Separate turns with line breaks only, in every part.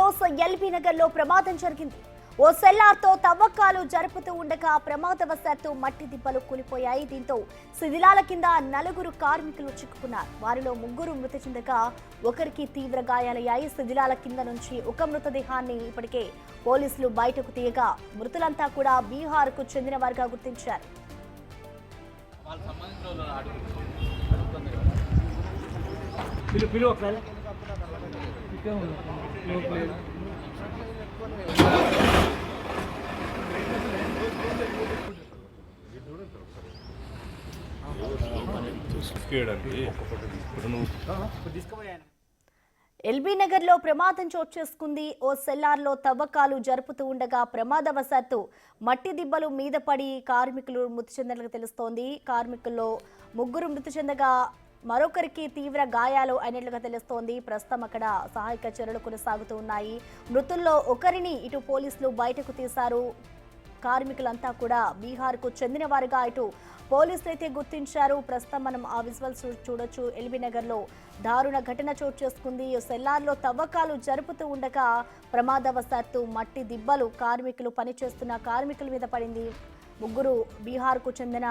Close LB Nagar లో ప్రమాదం జరిగింది. ఓ సెల్లార్తో తవ్వకాలు జరుపుతూ ఉండగా ప్రమాదవశాత్తు మట్టి దిబ్బలు కూలిపోయాయి. దీంతో శిథిలాల కింద 4 కార్మికులు చిక్కుకున్నారు. వారిలో 3 మృతి చెందగా ఒకరికి తీవ్ర గాయాలయ్యాయి. శిథిలాల కింద నుంచి ఒక మృతదేహాన్ని ఇప్పటికే పోలీసులు బయటకు తీయగా మృతులంతా కూడా బీహార్కు చెందిన వారిగా గుర్తించారు. ఎల్బీ నగర్ లో ప్రమాదం చోటు చేసుకుంది. ఓ సెల్లార్లో తవ్వకాలు జరుపుతూ ఉండగా ప్రమాదవశాత్తు మట్టి దిబ్బలు మీద పడి కార్మికులు మృతి చెందినట్లు తెలుస్తోంది. కార్మికుల్లో 3 మృతి చెందగా మరొకరికి తీవ్ర గాయాలు అయినట్లుగా తెలుస్తోంది. ప్రస్తుతం అక్కడ సహాయక చర్యలు కొనసాగుతూ ఉన్నాయి. మృతుల్లో ఒకరిని ఇటు పోలీసులు బయటకు తీశారు. కార్మికులంతా కూడా బీహార్కు చెందిన వారుగా ఇటు పోలీసులు అయితే గుర్తించారు. ప్రస్తుతం మనం ఆ విజువల్స్ చూడొచ్చు. ఎల్బీ నగర్ లో దారుణ ఘటన చోటు చేసుకుంది. సెల్లార్లో తవ్వకాలు జరుపుతూ ఉండగా ప్రమాదవశాత్తు మట్టి దిబ్బలు కార్మికులు పనిచేస్తున్న కార్మికుల మీద పడింది. 3 బీహార్కు చెందిన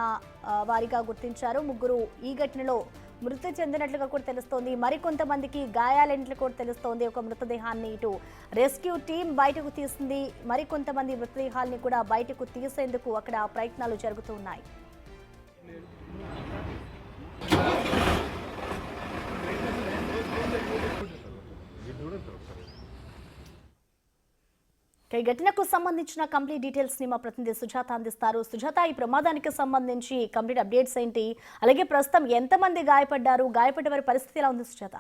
వారిగా గుర్తించారు. 3 ఈ ఘటనలో మృతి చెందినట్లుగా కూడా తెలుస్తోంది. మరికొంతమందికి గాయాలైనట్లు కూడా తెలుస్తోంది. ఒక మృతదేహాన్ని ఇటు రెస్క్యూ టీం బయటకు తీసింది. మరికొంతమంది మృతదేహాల్ని కూడా బయటకు తీసేందుకు అక్కడ ప్రయత్నాలు జరుగుతున్నాయి. ఈ ఘటనకు సంబంధించిన కంప్లీట్ డీటెయిల్స్ ని మా ప్రతినిధి సుజాత అందిస్తారు. సుజాత, ఈ ప్రమాదానికి సంబంధించి కంప్లీట్ అప్డేట్స్ ఏంటి? అలాగే ప్రస్తుతం ఎంతమంది గాయపడ్డారు? గాయపడ్డ వారి పరిస్థితి ఎలా ఉంది సుజాత?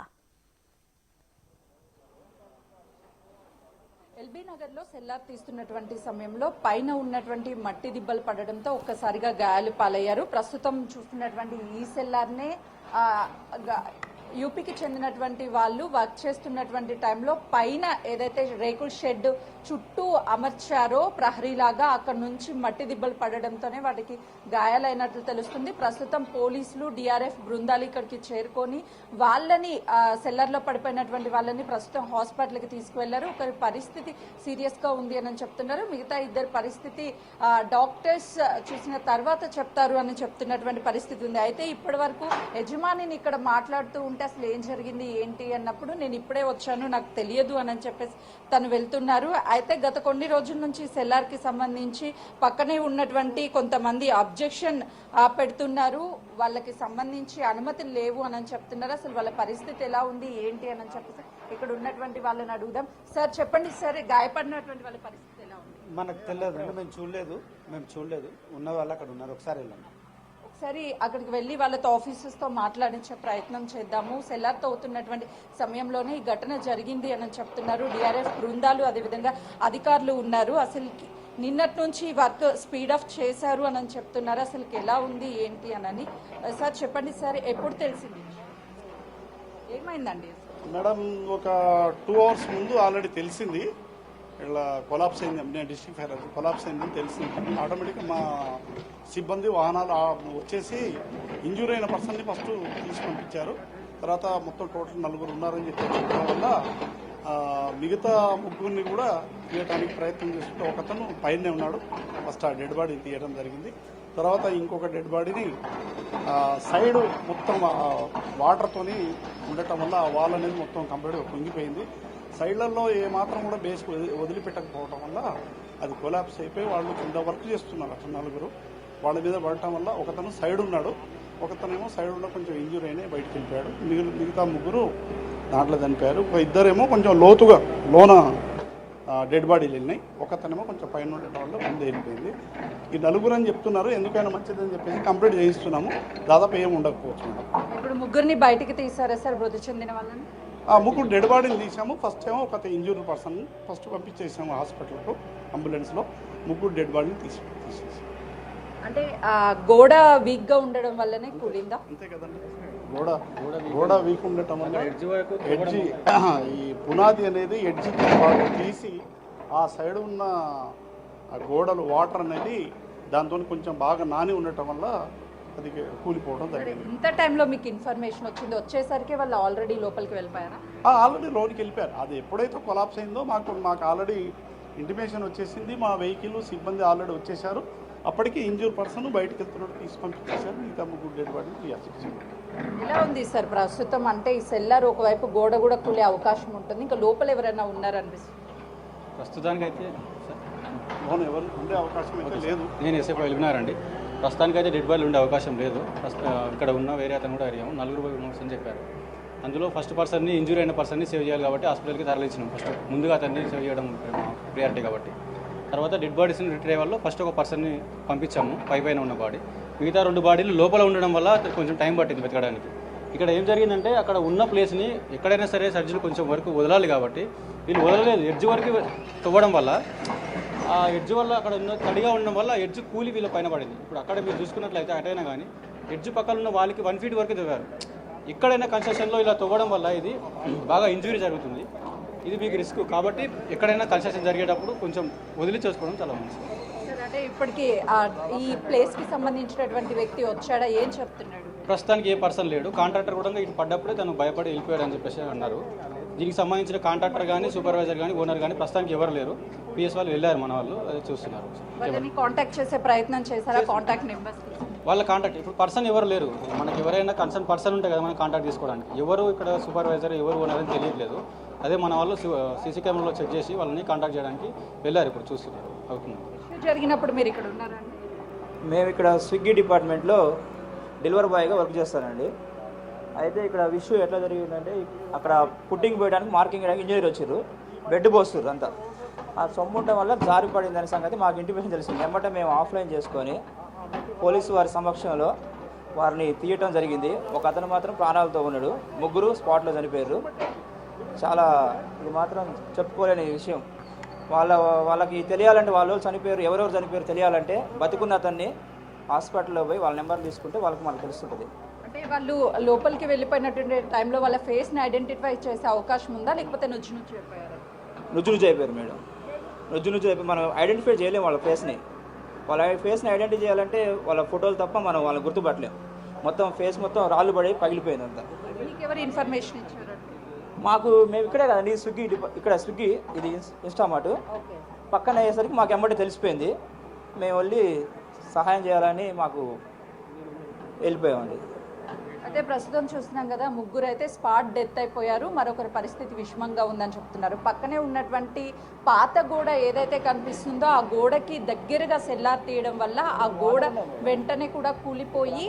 ఎల్బీ నగర్ లో సెల్లార్ తీస్తున్నటువంటి సమయంలో పైన ఉన్నటువంటి మట్టి దిబ్బలు పడడంతో ఒక్కసారిగా గాయాలు పాలయ్యారు. ప్రస్తుతం చూస్తున్నటువంటి ఈ సెల్లార్నే యూపీకి చెందినటువంటి వాళ్ళు వర్క్ చేస్తున్నటువంటి టైంలో పైన ఏదైతే రేకుల షెడ్ చుట్టూ అమర్చారో ప్రహరీలాగా అక్కడ నుంచి మట్టి దిబ్బలు పడడంతోనే వాటికి గాయాలైనట్లు తెలుస్తుంది. ప్రస్తుతం పోలీసులు డిఆర్ఎఫ్ బృందాలు ఇక్కడికి చేరుకొని వాళ్ళని సెల్లర్లో పడిపోయినటువంటి వాళ్ళని ప్రస్తుతం హాస్పిటల్కి తీసుకువెళ్లారు. ఒకరి పరిస్థితి సీరియస్ గా ఉంది అని చెప్తున్నారు. మిగతా 2 పరిస్థితి డాక్టర్స్ చూసిన తర్వాత చెప్తారు అని చెప్తున్నటువంటి పరిస్థితి ఉంది. అయితే ఇప్పటి వరకు యజమానిని ఇక్కడ మాట్లాడుతూ ఉంటే అసలు ఏం జరిగింది ఏంటి అన్నప్పుడు నేను ఇప్పుడే వచ్చాను, నాకు తెలియదు అని చెప్పేసి తను వెళ్తున్నారు. అయితే గత కొన్ని రోజుల నుంచి సెల్లార్ కి సంబంధించి పక్కనే ఉన్నటువంటి కొంతమంది అబ్జెక్షన్ పెడుతున్నారు. వాళ్ళకి సంబంధించి అనుమతులు లేవు అని చెప్తున్నారు. అసలు వాళ్ళ పరిస్థితి ఎలా ఉంది ఏంటి అని చెప్పేసి ఇక్కడ ఉన్నటువంటి వాళ్ళని అడుగుదాం. సార్ చెప్పండి సార్, గాయపడినటువంటి వాళ్ళ పరిస్థితి ఎలా ఉంది?
మనకు తెలియదు, మేము చూడలేదు. ఉన్న వాళ్ళు అక్కడ ఉన్నారు. ఒకసారి వెళ్ళాము.
ఒకసారి అక్కడికి వెళ్ళి వాళ్ళతో ఆఫీసర్స్ తో మాట్లాడించే ప్రయత్నం చేద్దాము. సెల్లార్తో అవుతున్నటువంటి సమయంలోనే ఈ ఘటన జరిగింది అని చెప్తున్నారు. డిఆర్ఎఫ్ బృందాలు అదేవిధంగా అధికారులు ఉన్నారు. అసలు నిన్నటి నుంచి వర్క్ స్పీడ్ ఆఫ్ చేశారు అని చెప్తున్నారు. అసలు ఎలా ఉంది ఏంటి అని సార్ చెప్పండి సార్, ఎప్పుడు తెలిసింది? ఏమైందండి
మేడం? ఒక 2 అవర్స్ ముందు ఆల్రెడీ తెలిసింది. ఇలా కొలాప్స్ అయింది, నేను డిస్ట్రిక్ట్ ఫైర్ కొలాప్స్ అయిందని తెలిసింది. ఆటోమేటిక్గా మా సిబ్బంది వాహనాలు వచ్చేసి ఇంజూరీ అయిన పర్సన్ని ఫస్ట్ తీసి పంపించారు. తర్వాత మొత్తం టోటల్ 4 ఉన్నారని చెప్పడం వల్ల మిగతా 3 కూడా తీయడానికి ప్రయత్నం చేస్తుంటే ఒకతను పైనే ఉన్నాడు. ఫస్ట్ ఆ డెడ్ బాడీని తీయడం జరిగింది. తర్వాత ఇంకొక డెడ్ బాడీని సైడ్ మొత్తం వాటర్తోని ఉండటం వల్ల ఆ వాల్ అనేది మొత్తం కంప్లీట్గా కుంగిపోయింది. సైడ్లలో ఏమాత్రం కూడా బేస్ వదిలిపెట్టకపోవడం వల్ల అది కొలాప్స్ అయిపోయి వాళ్ళు కింద వర్క్ చేస్తున్నారు. అక్కడ 4 వాళ్ళ మీద పడటం వల్ల ఒకతను సైడ్ ఉన్నాడు, ఒకతనేమో సైడ్ ఉన్న కొంచెం ఇంజూరీ అయినా బయటకు వెళ్ళిపోయాడు. మిగతా 3 దాంట్లో చనిపోయారు. 2 కొంచెం లోతుగా లోన డెడ్ బాడీలు వెళ్ళినాయి. ఒకతనేమో కొంచెం పైన ఉండటం వల్ల ముందు వెళ్ళిపోయింది. ఈ 4 అని చెప్తున్నారు. ఎందుకైనా మంచిదని చెప్పేసి కంప్లీట్ చేయిస్తున్నాము. దాదాపు ఏమి ఉండకపోవచ్చు మేడం.
ఇప్పుడు 3 బయటకు తీసారా సార్ మృతి చెందిన వాళ్ళని?
3 డెడ్ బాడీని తీసాము. ఫస్ట్ ఏమో ఒక ఇంజూరీ పర్సన్ ఫస్ట్ పంపించేసాము హాస్పిటల్కు అంబులెన్స్లో. 3 డెడ్ బాడీని తీసేసాము.
అంటే గోడ వీక్ గా ఉండడం వల్లనే కూలిందా?
అంతే కదండి, గోడ వీక్ ఉండటం వల్ల ఎడ్జి ఈ పునాది అనేది ఎడ్జి తీసి ఆ సైడ్ ఉన్న గోడలు వాటర్ అనేది దాంతో కొంచెం బాగా నాని ఉండటం వల్ల అది కూలిపోవడం జరిగింది.
ఇంత టైంలో మీకు ఇన్ఫర్మేషన్ వచ్చింది, వచ్చేసరికి వాళ్ళు ఆల్రెడీ లోపలికి వెళ్ళిపోయారా?
ఆల్రెడీ లోనికి వెళ్ళిపోయారు. అది ఎప్పుడైతే కొలాప్స్ అయిందో మాకు ఆల్రెడీ ఇంటిమేషన్ వచ్చేసింది. మా వెహికల్ సిబ్బంది ఆల్రెడీ వచ్చేసారు. అప్పటికి ఇంజూర్ పర్సన్ బయటకు వెళ్తున్నట్టు తీసుకొచ్చేసారు. మిగతా 3 డెడ్ బాడీని క్లియర్.
ఎలా ఉంది సార్ ప్రస్తుతం? అంటే ఈ సెల్లార్ ఒకవైపు గోడ కూడా కూలే అవకాశం ఉంటుంది, ఇంకా లోపల ఎవరైనా ఉన్నారనిపిస్తుంది?
ప్రస్తుతానికి అయితే
లోన్ ఎవరు ఉండే అవకాశం అయితే లేదు.
నేను ఎస్ఏ వెళ్ళినారండి. ప్రస్తుతానికి అయితే డెడ్ బాడీలు ఉండే అవకాశం లేదు. ఇక్కడ ఉన్న వేరే అతను కూడా అడిగాము, 4 మెంబర్స్ అని చెప్పారు. అందులో ఫస్ట్ పర్సన్ని, ఇంజూరీ అయిన పర్సన్ని సేవ్ చేయాలి కాబట్టి హాస్పిటల్కి తరలించినాం. ఫస్ట్ ముందుగా అతన్ని సేవ్ చేయడం ప్రియారిటీ కాబట్టి. తర్వాత డెడ్ బాడీస్ని రిట్రీవల్లో ఫస్ట్ ఒక పర్సన్ని పంపించాము, పైన ఉన్న బాడీ. మిగతా 2 బాడీలు లోపల ఉండడం వల్ల కొంచెం టైం పట్టింది వెతకడానికి. ఇక్కడ ఏం జరిగిందంటే అక్కడ ఉన్న ప్లేస్ని ఎక్కడైనా సరే సర్జీలు కొంచెం వరకు వదలాలి కాబట్టి వీళ్ళు వదలలేదు. ఎడ్జ్ వరకు తవ్వడం వల్ల, ఆ ఎడ్జ్ వల్ల అక్కడ ఉన్న తడిగా ఉండడం వల్ల ఎడ్జ్ కూలి వీళ్ళ పైన పడింది. ఇప్పుడు అక్కడ మీరు చూసుకున్నట్లయితే అటైనా కానీ ఎడ్జ్ పక్కన ఉన్న వాళ్ళకి 1 ఫీట్ వరకు తవ్వారు. ఎక్కడైనా కన్స్ట్రక్షన్లో ఇలా తవ్వడం వల్ల ఇది బాగా ఇంజురీ జరుగుతుంది. ఇది మీకు రిస్క్ కాబట్టి ఎక్కడైనా కన్స్ట్రక్షన్ జరిగేటప్పుడు కొంచెం వదిలి చేసుకోవడం చాలా మంచిది.
అంటే ఇప్పటికీ ఈ ప్లేస్కి సంబంధించినటువంటి వ్యక్తి వచ్చాడా, ఏం చెప్తున్నాడు?
ప్రస్తుతానికి ఏ పర్సన్ లేడు. కాంట్రాక్టర్ కూడా ఇటు పడ్డప్పుడే తను భయపడి వెళ్ళిపోయాడు అని చెప్పేసి అన్నారు. దీనికి సంబంధించిన కాంట్రాక్టర్ కానీ, సూపర్వైజర్ కానీ, ఓనర్ కానీ ప్రస్తుతానికి ఎవరు లేరు. పిఎస్ వాళ్ళు వెళ్ళారు, మన వాళ్ళు అదే చూస్తున్నారు.
వాళ్ళని కాంటాక్ట్ చేసే ప్రయత్నం చేశారా? కాంటాక్ట్ నెంబర్స్
వాళ్ళ కాంటాక్ట్ ఇప్పుడు పర్సన్ ఎవరు లేరు. మనకి ఎవరైనా కన్సర్న్ పర్సన్ ఉంటే కదా మనం కాంటాక్ట్ తీసుకోవడానికి. ఎవరు ఇక్కడ సూపర్వైజర్, ఎవరు ఓనర్ అని తెలియట్లేదు. అదే మన వాళ్ళు సీసీ కెమెరాలో చెక్ చేసి వాళ్ళని కాంటాక్ట్ చేయడానికి వెళ్ళారు. ఇప్పుడు చూస్తున్నారు. అవుతుంది.
జరిగినప్పుడు మీరు ఇక్కడ ఉన్నారండి?
మేము ఇక్కడ స్విగ్గీ డిపార్ట్మెంట్లో డెలివరీ బాయ్గా వర్క్ చేస్తానండి. అయితే ఇక్కడ ఇష్యూ ఎట్లా జరిగిందంటే, అక్కడ పుట్టింగ్ పోయడానికి మార్కింగ్ చేయడానికి ఇంజనీర్ వచ్చారు, బెడ్ పోస్తారు అంతా. ఆ సొమ్ము ఉండడం వల్ల జారి పడిందనే సంగతి మాకు ఇంటిమేషన్ తెలిసింది. వెంబట మేము ఆఫ్లైన్ చేసుకొని పోలీసు వారి సమక్షంలో వారిని తీయటం జరిగింది. ఒక అతను మాత్రం ప్రాణాలతో ఉన్నాడు, 3 స్పాట్లో చనిపోయారు. చాలా ఇది మాత్రం చెప్పుకోలేని విషయం. వాళ్ళకి తెలియాలంటే, వాళ్ళు చనిపోయారు, ఎవరెవరు చనిపోయారు తెలియాలంటే బతికున్న అతన్ని హాస్పిటల్లో పోయి వాళ్ళ నెంబర్ తీసుకుంటే మనకు తెలుస్తుంటుంది.
అంటే వాళ్ళు లోపలికి వెళ్ళిపోయినటువంటి టైంలో వాళ్ళ ఫేస్ని ఐడెంటిఫై చేసే అవకాశం ఉందా, లేకపోతే నుజ్జు అయిపోయారు?
నుజ్జు అయిపోయారు మేడం. నుజ్జు అయిపోయి మనం ఐడెంటిఫై చేయలేము వాళ్ళ ఫేస్ని. వాళ్ళ ఫేస్ని ఐడెంటిఫై చేయాలంటే వాళ్ళ ఫోటోలు తప్ప మనం వాళ్ళని గుర్తుపట్టలేము. మొత్తం ఫేస్ మొత్తం రాళ్ళు పడి పగిలిపోయింది అంతా.
మీకు ఎవరు ఇన్ఫర్మేషన్ ఇచ్చారు?
మేము ఇక్కడే కదండి ఇక్కడ స్విగ్గీ, ఇది ఇన్స్టామార్ట్ పక్కన అయ్యేసరికి మాకు ఎమ్మటే తెలిసిపోయింది. మేము వెళ్ళి సహాయం చేయాలని మాకు వెళ్ళిపోయామండి.
అయితే ప్రస్తుతం చూస్తున్నాం కదా, 3 అయితే స్పాట్ డెత్ అయిపోయారు, మరొకరి పరిస్థితి విషమంగా ఉందని చెప్తున్నారు. పక్కనే ఉన్నటువంటి పాత గోడ ఏదైతే కనిపిస్తుందో ఆ గోడకి దగ్గరగా సెల్లార్ తీయడం వల్ల ఆ గోడ వెంటనే కూడా కూలిపోయి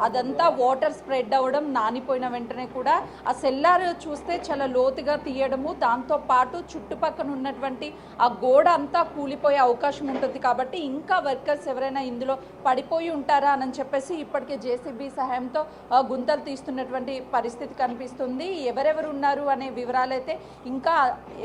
అదంతా వాటర్ స్ప్రెడ్ అవ్వడం, నానిపోయిన వెంటనే కూడా ఆ సెల్లార్ చూస్తే చాలా లోతుగా తీయడము, దాంతో పాటు చుట్టుపక్కల ఉన్నటువంటి ఆ గోడ అంతా కూలిపోయే అవకాశం ఉంటుంది. కాబట్టి ఇంకా వర్కర్స్ ఎవరైనా ఇందులో పడిపోయి ఉంటారా అని చెప్పేసి ఇప్పటికే జేసీబీ సహాయంతో గుంతలు తీస్తున్నటువంటి పరిస్థితి కనిపిస్తుంది. ఎవరెవరు ఉన్నారు అనే వివరాలైతే ఇంకా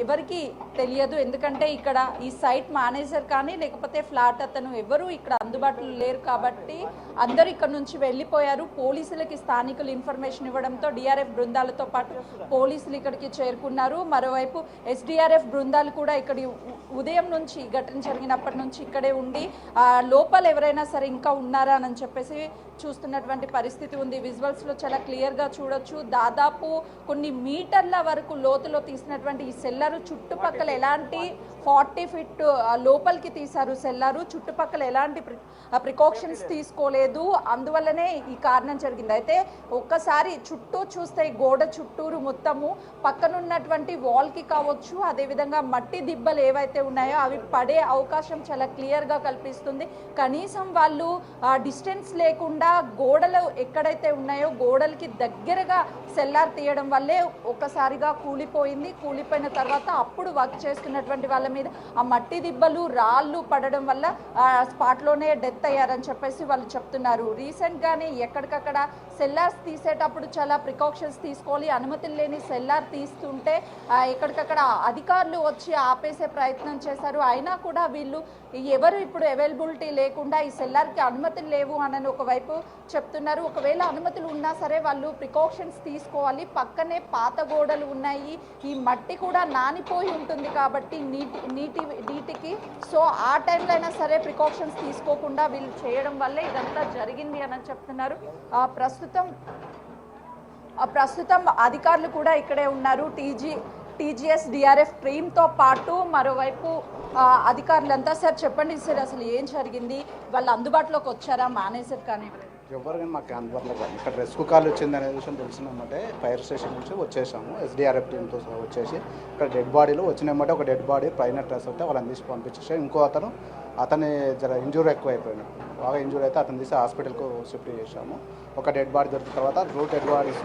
ఎవరికి తెలియదు. ఎందుకంటే ఇక్కడ ఈ సైట్ మేనేజర్ కానీ లేకపోతే ఫ్లాట్ అతను ఎవరు ఇక్కడ అందుబాటులో లేరు కాబట్టి అందరూ ఇక్కడ నుంచి వెళ్ళిపోయారు. పోలీసులకి స్థానికులు ఇన్ఫర్మేషన్ ఇవ్వడంతో డిఆర్ఎఫ్ బృందాలతో పాటు పోలీసులు ఇక్కడికి చేరుకున్నారు. మరోవైపు ఎస్డిఆర్ఎఫ్ బృందాలు కూడా ఇక్కడ ఉదయం నుంచి ఘటన జరిగినప్పటి నుంచి ఇక్కడే ఉండి లోపల ఎవరైనా సరే ఇంకా ఉన్నారా అని చెప్పేసి చూస్తున్నటువంటి పరిస్థితి ఉంది. విజువల్స్లో చాలా క్లియర్గా చూడొచ్చు. దాదాపు కొన్ని మీటర్ల వరకు లోతులో తీసినటువంటి ఈ సెల్లారు చుట్టుపక్కల ఎలాంటి 40 ఫీట్ లోపలికి తీశారు సెల్లారు. చుట్టుపక్కల ఎలాంటి ప్రికాషన్స్ తీసుకోలేదు, అందువల్లనే ఈ కారణం జరిగింది. అయితే ఒక్కసారి చుట్టూ చూస్తే గోడ చుట్టూరు మొత్తము పక్కనున్నటువంటి వాల్కి కావచ్చు, అదేవిధంగా మట్టి దిబ్బలు ఏవైతే ఉన్నాయో అవి పడే అవకాశం చాలా క్లియర్గా కల్పిస్తుంది. కనీసం వాళ్ళు డిస్టెన్స్ లేకుండా గోడలు ఎక్కడైతే ఉన్నాయో గోడలకి దగ్గరగా సెల్లార్ తీయడం వల్లే ఒక్కసారిగా కూలిపోయింది. కూలిపోయిన తర్వాత అప్పుడు వర్క్ చేస్తున్నటువంటి వాళ్ళ మీద ఆ మట్టి దిబ్బలు రాళ్ళు పడడం వల్ల స్పాట్లోనే డెత్ అయ్యారని చెప్పేసి వాళ్ళు చెప్తున్నారు. రీసెంట్గానే ఎక్కడికక్కడ సెల్లార్స్ తీసేటప్పుడు చాలా ప్రికాషన్స్ తీసుకోవాలి. అనుమతులు లేని సెల్లార్ తీస్తుంటే ఎక్కడికక్కడ అధికారులు వచ్చి ఆపేసే ప్రయత్నం చేశారు. అయినా కూడా వీళ్ళు ఎవరు ఇప్పుడు అవైలబిలిటీ లేకుండా ఈ సెల్లార్కి అనుమతులు లేవు అని ఒకవైపు చెప్తున్నారు. ఒకవేళ అనుమతులు ఉన్నా సరే వాళ్ళు ప్రికాషన్స్ తీసుకోవాలి. పక్కనే పాత గోడలు ఉన్నాయి, ఈ మట్టి కూడా నానిపోయి ఉంటుంది కాబట్టి నీటికి. సో ఆ టైంలో అయినా సరే ప్రికాషన్స్ తీసుకోకుండా వీళ్ళు చేయడం వల్లే ఇదంతా జరిగింది అని చెప్తున్నారు. ప్రస్తుతం అధికారులు కూడా ఇక్కడే ఉన్నారు. టీజీఎస్ డిఆర్ఎఫ్ టీమ్తో పాటు మరోవైపు అధికారులంతా. సార్ చెప్పండి సార్, అసలు ఏం జరిగింది? వాళ్ళు అందుబాటులోకి వచ్చారా మేనేజర్ కానీ?
ఎవరు కానీ మాకు అందుబాటులో కానీ ఇక్కడ రెస్క్యూ కాల్ వచ్చింది అనే విషయం తెలిసినమ్మంటే ఫైర్ స్టేషన్ నుంచి వచ్చేసాము. ఎస్డిఆర్ఎఫ్ టీంతో వచ్చేసి ఇక్కడ డెడ్ బాడీలు వచ్చినామంటే ఒక డెడ్ బాడీ పైన డ్రెస్ అయితే వాళ్ళని తీసి పంపించేసాం. ఇంకో అతని జర ఇంజూరీ ఎక్కువ అయిపోయినాడు, బాగా ఇంజూరీ అయితే అతను తీసి హాస్పిటల్కు షిఫ్ట్ చేసాము. ఒక డెడ్ బాడీ దొరికిన తర్వాత డెడ్ బాడీస్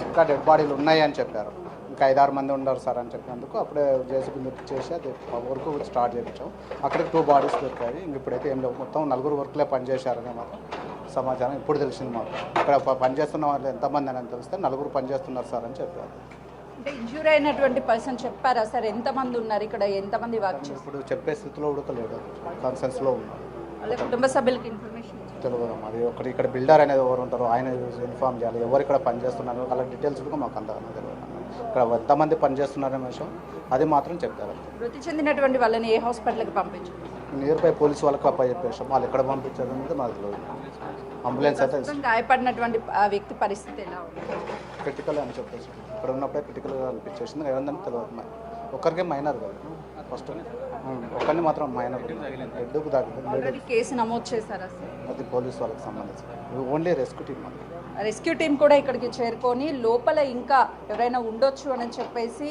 ఇంకా డెడ్ బాడీలు ఉన్నాయి అని చెప్పారు. ఇంకా 5-6 మంది ఉన్నారు సార్ అని చెప్పినందుకు అప్పుడే జేసీబీ చేసి అది వర్క్ స్టార్ట్ చేయించాం. అక్కడికి 2 బాడీస్ దొరికాయి. ఇప్పుడైతే ఏం లేవు, మొత్తం 4 వర్క్లే పనిచేశారనే మాత్రం సమాచారం ఇప్పుడు తెలిసింది మాకు. ఇక్కడ పనిచేస్తున్న వాళ్ళు ఎంతమంది అని తెలిస్తే 4 పనిచేస్తున్నారు సార్ అని చెప్పారు.
అంటే ఇంజూరీ అయినటువంటి పర్సన్ చెప్పారా సార్ ఎంతమంది ఉన్నారు ఇక్కడ, ఎంతమంది వర్క్ చేస్తారు?
ఇప్పుడు చెప్పే స్థితిలో ఉడకలేడు, కన్సెన్స్లో ఉన్నారు.
వాళ్ళ కుటుంబ సభ్యులకి ఇన్ఫర్మేషన్
తెలియదు. అది ఒకటి ఇక్కడ బిల్డర్ అనేది ఎవరు ఉంటారో ఆయన ఇన్ఫార్మ్ చేయాలి. ఎవరు ఇక్కడ పనిచేస్తున్నారు వాళ్ళ డీటెయిల్స్ కూడా మాకు అంతగా తెలియదు. ఇక్కడ ఎంతమంది పనిచేస్తున్నారనే విషయం అది మాత్రం చెప్తారు.
మృతి చెందినటువంటి వాళ్ళని ఏ హాస్పిటల్కి పంపించారు?
నియర్ బై పోలీసు వాళ్ళకి అప్ప చెప్పేసాం. వాళ్ళు ఎక్కడ పంపించారు అనేది మాకు తెలియదు. అంబులెన్స్ అయితే
గాయపడినటువంటి వ్యక్తి పరిస్థితి ఎలా ఉంది?
క్రిటికల్ అని చెప్పేసి ఇక్కడ ఉన్నప్పుడే క్రిటికల్గా అనిపించేసింది. ఏమందని తెలియదు. ఒక్కరికే మైనర్ కదా, ఫస్ట్ ఒక్కరిని మాత్రం మైనర్ హెడ్కు దాకా
కేసు నమోదు చేశారా సార్?
అది పోలీసు వాళ్ళకి సంబంధించి only rescue team.
Rescue team కూడా ఇక్కడికి చేరుకొని లోపల ఇంకా ఎవరైనా ఉండొచ్చు అని చెప్పేసి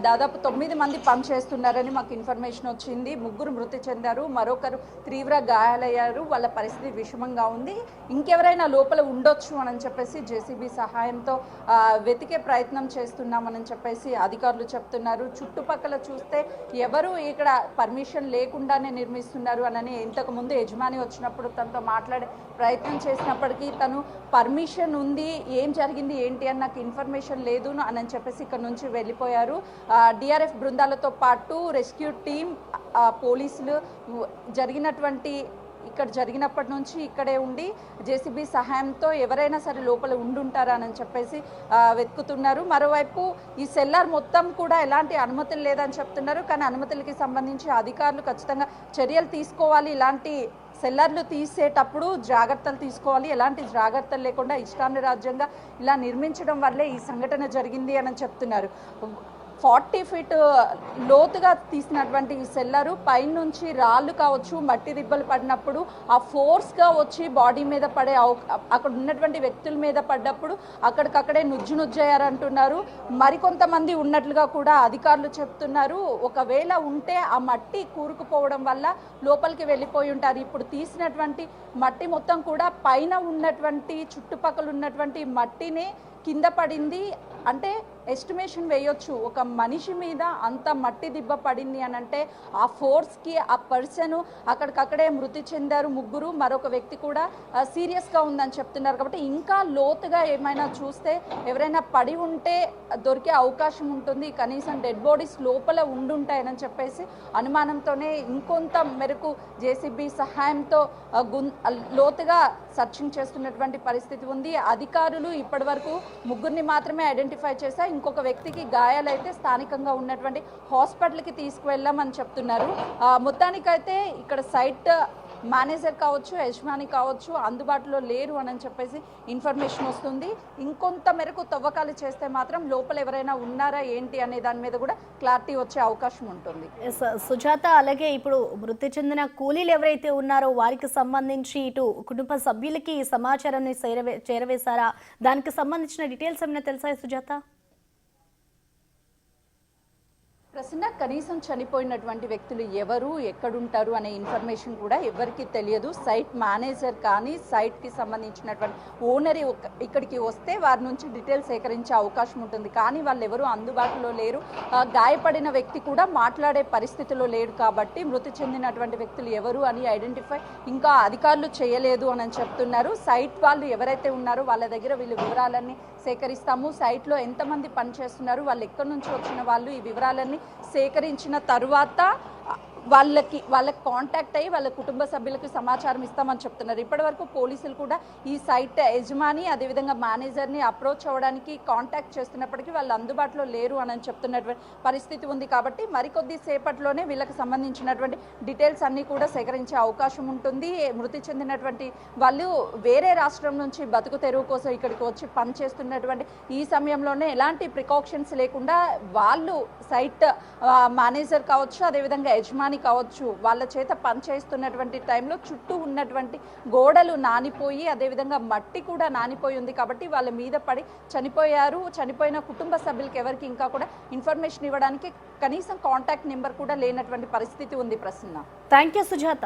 దాదాపు 9 మంది పనిచేస్తున్నారని మాకు ఇన్ఫర్మేషన్ వచ్చింది. 3 మృతి చెందారు, మరొకరు తీవ్ర గాయాలయ్యారు, వాళ్ళ పరిస్థితి విషమంగా ఉంది. ఇంకెవరైనా లోపల ఉండొచ్చు అని చెప్పేసి జేసీబీ సహాయంతో వెతికే ప్రయత్నం చేస్తున్నామని చెప్పేసి అధికారులు చెప్తున్నారు. చుట్టుపక్కల చూస్తే ఎవరు ఇక్కడ పర్మిషన్ లేకుండానే నిర్మిస్తున్నారు అని ఇంతకుముందు యజమాని వచ్చినప్పుడు తనతో మాట్లాడే ప్రయత్నం చేసినప్పటికీ తను పర్మిషన్ ఉంది, ఏం జరిగింది ఏంటి అని నాకు ఇన్ఫర్మేషన్ లేదు అని చెప్పేసి ఇక్కడ నుంచి వెళ్ళిపోయారు. డిఆర్ఎఫ్ బృందాలతో పాటు రెస్క్యూ టీం, పోలీసులు ఇక్కడ జరిగినప్పటి నుంచి ఇక్కడే ఉండి జేసీబీ సహాయంతో ఎవరైనా సరే లోపల ఉండుంటారా అని చెప్పేసి వెతుకుతున్నారు. మరోవైపు ఈ సెల్లార్ మొత్తం కూడా ఎలాంటి అనుమతులు లేదని చెప్తున్నారు. కానీ అనుమతులకి సంబంధించి అధికారులు ఖచ్చితంగా చర్యలు తీసుకోవాలి. ఇలాంటి సెల్లార్లు తీసేటప్పుడు జాగ్రత్తలు తీసుకోవాలి. ఎలాంటి జాగ్రత్తలు లేకుండా ఇష్టానురాజ్యంగా ఇలా నిర్మించడం వల్లే ఈ సంఘటన జరిగింది అని చెప్తున్నారు. 40 ఫీట్ లోతుగా తీసినటువంటి ఈ సెల్లరు పైనుంచి రాళ్ళు కావచ్చు, మట్టి దిబ్బలు పడినప్పుడు ఆ ఫోర్స్గా వచ్చి బాడీ మీద పడే అక్కడ ఉన్నటువంటి వ్యక్తుల మీద పడ్డప్పుడు అక్కడికక్కడే నుజ్జయ్యారంటున్నారు. మరికొంతమంది ఉన్నట్లుగా కూడా అధికారులు చెప్తున్నారు. ఒకవేళ ఉంటే ఆ మట్టి కూరుకుపోవడం వల్ల లోపలికి వెళ్ళిపోయి ఉంటారు. ఇప్పుడు తీసినటువంటి మట్టి మొత్తం కూడా పైన ఉన్నటువంటి చుట్టుపక్కల ఉన్నటువంటి మట్టిని కింద పడింది. అంటే ఎస్టిమేషన్ వేయొచ్చు, ఒక మనిషి మీద అంత మట్టి దిబ్బ పడింది అని అంటే ఆ ఫోర్స్కి ఆ పర్సన్ అక్కడికక్కడే మృతి చెందారు 3, మరొక వ్యక్తి కూడా సీరియస్గా ఉందని చెప్తున్నారు. కాబట్టి ఇంకా లోతుగా ఏమైనా చూస్తే ఎవరైనా పడి ఉంటే దొరికే అవకాశం ఉంటుంది. కనీసం డెడ్ బాడీస్ లోపల ఉండుంటాయని చెప్పేసి అనుమానంతోనే ఇంకొంత మేరకు జేసీబీ సహాయంతో లోతుగా సర్చింగ్ చేస్తున్నటువంటి పరిస్థితి ఉంది. అధికారులు ఇప్పటి వరకు 3ని మాత్రమే ఐడెంటిఫై చేశారు. ఇంకొక వ్యక్తికి గాయాలైతే స్థానికంగా ఉన్నటువంటి హాస్పిటల్కి తీసుకువెళ్ళామని చెప్తున్నారు. మొత్తానికైతే ఇక్కడ సైట్ మేనేజర్ కావచ్చు, యజమాని కావచ్చు అందుబాటులో లేరు అని చెప్పేసి ఇన్ఫర్మేషన్ వస్తుంది. ఇంకొంత మేరకు తవ్వకాలు చేస్తే మాత్రం లోపల ఎవరైనా ఉన్నారా ఏంటి అనే దాని మీద కూడా క్లారిటీ వచ్చే అవకాశం ఉంటుంది.
సుజాత, అలాగే ఇప్పుడు మృతి చెందిన కూలీలు ఎవరైతే ఉన్నారో వారికి సంబంధించి ఇటు కుటుంబ సభ్యులకి ఈ సమాచారాన్ని చేరవేశారా? దానికి సంబంధించిన డీటెయిల్స్ ఏమైనా తెలుసా సుజాత?
ప్రసన్న, కనీసం చనిపోయినటువంటి వ్యక్తులు ఎవరు, ఎక్కడుంటారు అనే ఇన్ఫర్మేషన్ కూడా ఎవరికి తెలియదు. సైట్ మేనేజర్ కానీ సైట్కి సంబంధించినటువంటి ఓనర్ ఇక్కడికి వస్తే వారి నుంచి డీటెయిల్స్ సేకరించే అవకాశం ఉంటుంది. కానీ వాళ్ళు ఎవరు అందుబాటులో లేరు. గాయపడిన వ్యక్తి కూడా మాట్లాడే పరిస్థితిలో లేడు. కాబట్టి మృతి చెందినటువంటి వ్యక్తులు ఎవరు అని ఐడెంటిఫై ఇంకా అధికారులు చేయలేదు అని చెప్తున్నారు. సైట్ వాళ్ళు ఎవరైతే ఉన్నారో వాళ్ళ దగ్గర వీళ్ళు వివరాలన్నీ సేకరిస్తాము. సైట్లో ఎంతమంది పనిచేస్తున్నారు, వాళ్ళు ఎక్కడి నుంచి వచ్చిన వాళ్ళు, ఈ వివరాలన్నీ సేకరించిన తరువాత వాళ్ళకి కాంటాక్ట్ అయ్యి వాళ్ళ కుటుంబ సభ్యులకు సమాచారం ఇస్తామని చెప్తున్నారు. ఇప్పటివరకు పోలీసులు కూడా ఈ సైట్ యజమాని అదేవిధంగా మేనేజర్ని అప్రోచ్ అవ్వడానికి కాంటాక్ట్ చేస్తున్నప్పటికీ వాళ్ళు అందుబాటులో లేరు అని చెప్తున్నటువంటి పరిస్థితి ఉంది. కాబట్టి మరికొద్ది సేపట్లోనే వీళ్ళకి సంబంధించినటువంటి డీటెయిల్స్ అన్నీ కూడా సేకరించే అవకాశం ఉంటుంది. మృతి చెందినటువంటి వాళ్ళు వేరే రాష్ట్రం నుంచి బతుకు తెరువు కోసం ఇక్కడికి వచ్చి పనిచేస్తున్నటువంటి ఈ సమయంలోనే ఎలాంటి ప్రికాషన్స్ లేకుండా వాళ్ళు సైట్ మేనేజర్ కావచ్చు అదేవిధంగా యజమాని కావచ్చు వాళ్ళ చేత పనిచేస్తున్నటువంటి టైంలో చుట్టూ ఉన్నటువంటి గోడలు నానిపోయి అదేవిధంగా మట్టి కూడా నానిపోయి ఉంది. కాబట్టి వాళ్ళ మీద పడి చనిపోయారు. చనిపోయిన కుటుంబ సభ్యులకి ఎవరికి ఇంకా కూడా ఇన్ఫర్మేషన్ ఇవ్వడానికి కనీసం కాంటాక్ట్ నెంబర్ కూడా లేనటువంటి పరిస్థితి ఉంది. Prasanna,
thank you Sujatha.